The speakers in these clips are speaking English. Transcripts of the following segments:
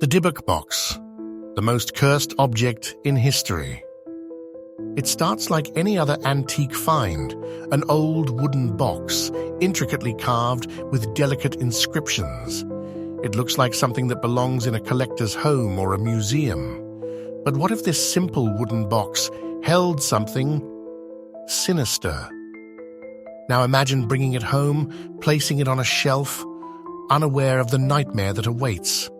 The Dybbuk Box, the most cursed object in history. It starts like any other antique find, an old wooden box, intricately carved with delicate inscriptions. It looks like something that belongs in a collector's home or a museum. But what if this simple wooden box held something sinister? Now imagine bringing it home, placing it on a shelf, unaware of the nightmare that awaits.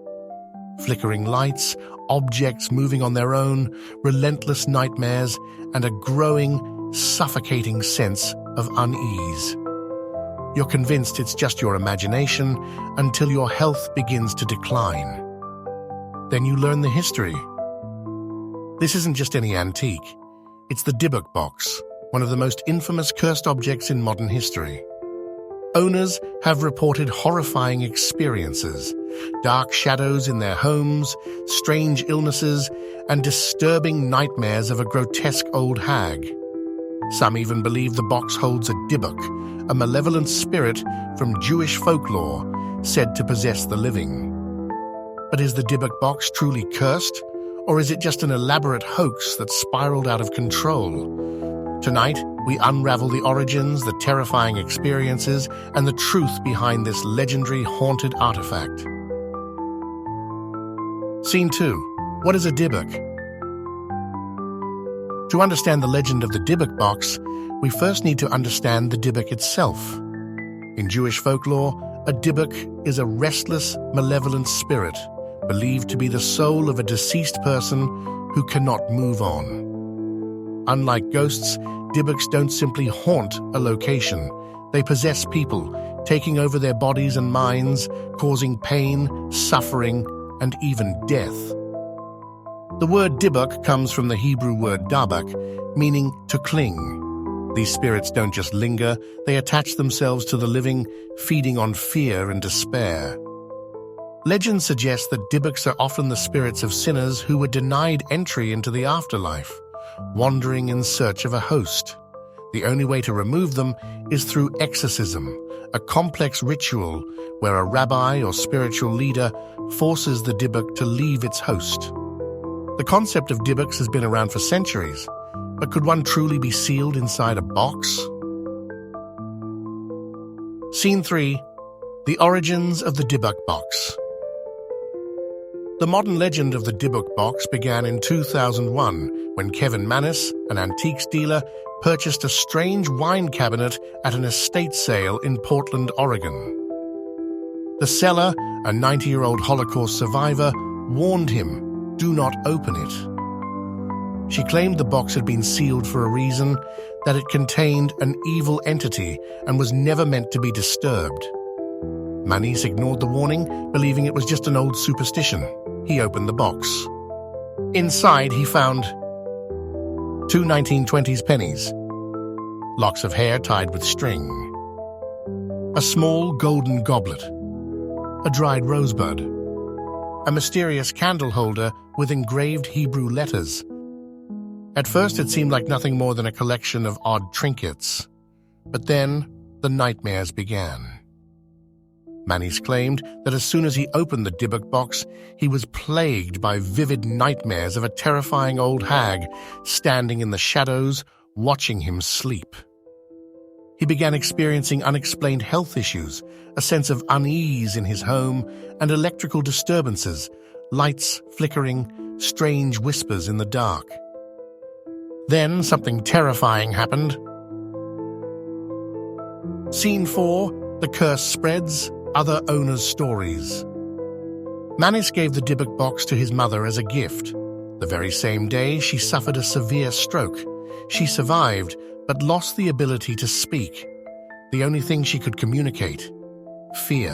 Flickering lights, objects moving on their own, relentless nightmares, and a growing, suffocating sense of unease. You're convinced it's just your imagination until your health begins to decline. Then you learn the history. This isn't just any antique. It's the Dybbuk Box, one of the most infamous cursed objects in modern history. Owners have reported horrifying experiences, dark shadows in their homes, strange illnesses, and disturbing nightmares of a grotesque old hag. Some even believe the box holds a Dybbuk, a malevolent spirit from Jewish folklore said to possess the living. But is the Dybbuk Box truly cursed, or is it just an elaborate hoax that spiraled out of control? Tonight, we unravel the origins, the terrifying experiences, and the truth behind this legendary haunted artifact. Scene 2. What is a Dybbuk? To understand the legend of the Dybbuk Box, we first need to understand the Dybbuk itself. In Jewish folklore, a Dybbuk is a restless, malevolent spirit, believed to be the soul of a deceased person who cannot move on. Unlike ghosts, Dybbuks don't simply haunt a location. They possess people, taking over their bodies and minds, causing pain, suffering, and even death. The word Dybbuk comes from the Hebrew word dabak, meaning to cling. These spirits don't just linger, they attach themselves to the living, feeding on fear and despair. Legends suggest that Dybbuks are often the spirits of sinners who were denied entry into the afterlife, wandering in search of a host. The only way to remove them is through exorcism, a complex ritual where a rabbi or spiritual leader forces the Dybbuk to leave its host. The concept of Dybbuks has been around for centuries, but could one truly be sealed inside a box? Scene 3. The origins of the Dybbuk Box. The modern legend of the Dybbuk Box began in 2001 when Kevin Manis, an antiques dealer, purchased a strange wine cabinet at an estate sale in Portland, Oregon. The seller, a 90-year-old Holocaust survivor, warned him, "Do not open it." She claimed the box had been sealed for a reason, that it contained an evil entity and was never meant to be disturbed. Manis ignored the warning, believing it was just an old superstition. He opened the box. Inside, he found 2 1920s pennies, locks of hair tied with string, a small golden goblet, a dried rosebud, a mysterious candle holder with engraved Hebrew letters. At first, it seemed like nothing more than a collection of odd trinkets. But then, the nightmares began. Manis claimed that as soon as he opened the Dybbuk Box, he was plagued by vivid nightmares of a terrifying old hag standing in the shadows, watching him sleep. He began experiencing unexplained health issues, a sense of unease in his home, and electrical disturbances, lights flickering, strange whispers in the dark. Then something terrifying happened. Scene 4. The curse spreads. Other owners' stories. Manis gave the Dybbuk Box to his mother as a gift. The very same day, she suffered a severe stroke. She survived, but lost the ability to speak. The only thing she could communicate: fear.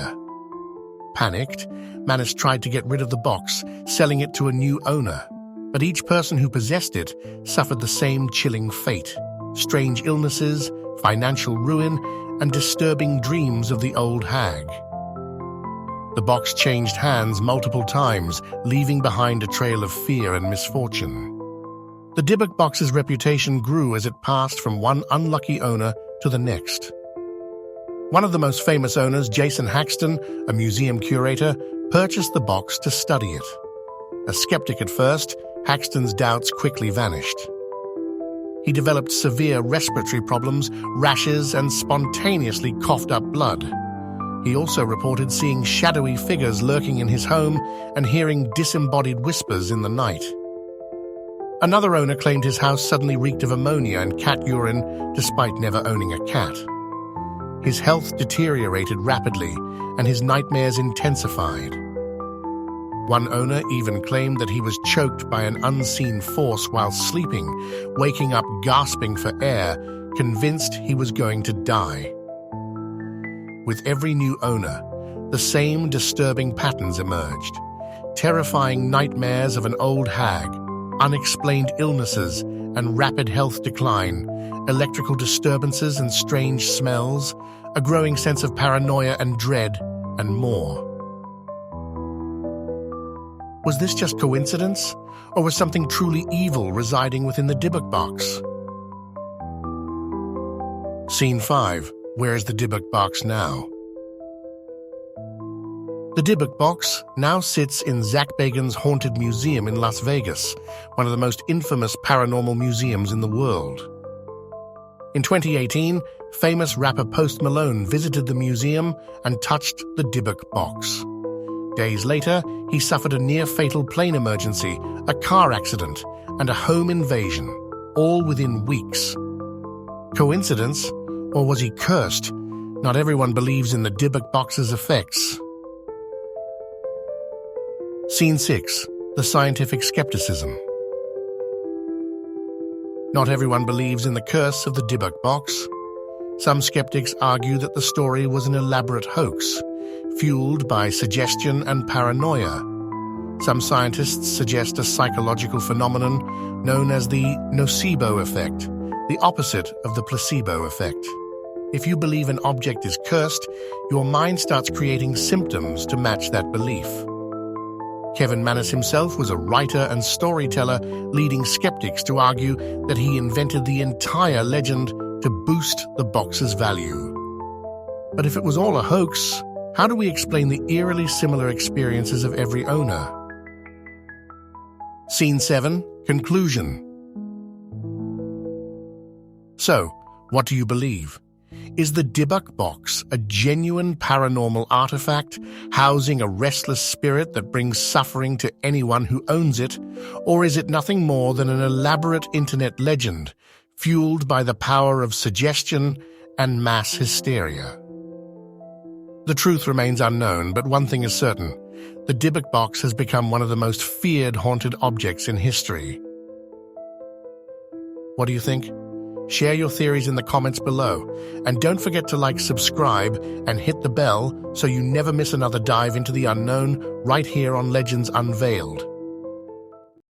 Panicked, Manis tried to get rid of the box, selling it to a new owner. But each person who possessed it suffered the same chilling fate: strange illnesses, financial ruin, and disturbing dreams of the old hag. The box changed hands multiple times, leaving behind a trail of fear and misfortune. The Dybbuk Box's reputation grew as it passed from one unlucky owner to the next. One of the most famous owners, Jason Haxton, a museum curator, purchased the box to study it. A skeptic at first, Haxton's doubts quickly vanished. He developed severe respiratory problems, rashes, and spontaneously coughed up blood. He also reported seeing shadowy figures lurking in his home and hearing disembodied whispers in the night. Another owner claimed his house suddenly reeked of ammonia and cat urine despite never owning a cat. His health deteriorated rapidly and his nightmares intensified. One owner even claimed that he was choked by an unseen force while sleeping, waking up gasping for air, convinced he was going to die. With every new owner, the same disturbing patterns emerged. Terrifying nightmares of an old hag, unexplained illnesses and rapid health decline, electrical disturbances and strange smells, a growing sense of paranoia and dread, and more. Was this just coincidence, or was something truly evil residing within the Dybbuk Box? Scene 5. Where is the Dybbuk Box now? The Dybbuk Box now sits in Zach Bagans' Haunted Museum in Las Vegas, one of the most infamous paranormal museums in the world. In 2018, famous rapper Post Malone visited the museum and touched the Dybbuk Box. Days later, he suffered a near-fatal plane emergency, a car accident, and a home invasion, all within weeks. Coincidence? Or was he cursed? Not everyone believes in the Dybbuk Box's effects. Scene 6. The Scientific Skepticism. Not everyone believes in the curse of the Dybbuk Box. Some skeptics argue that the story was an elaborate hoax, fueled by suggestion and paranoia. Some scientists suggest a psychological phenomenon known as the nocebo effect, the opposite of the placebo effect. If you believe an object is cursed, your mind starts creating symptoms to match that belief. Kevin Mannis himself was a writer and storyteller, leading skeptics to argue that he invented the entire legend to boost the box's value. But if it was all a hoax, how do we explain the eerily similar experiences of every owner? Scene 7. Conclusion. So, what do you believe? Is the Dybbuk Box a genuine paranormal artifact, housing a restless spirit that brings suffering to anyone who owns it? Or is it nothing more than an elaborate internet legend, fueled by the power of suggestion and mass hysteria? The truth remains unknown, but one thing is certain. The Dybbuk Box has become one of the most feared haunted objects in history. What do you think? Share your theories in the comments below, and don't forget to subscribe, and hit the bell so you never miss another dive into the unknown right here on Legends Unveiled.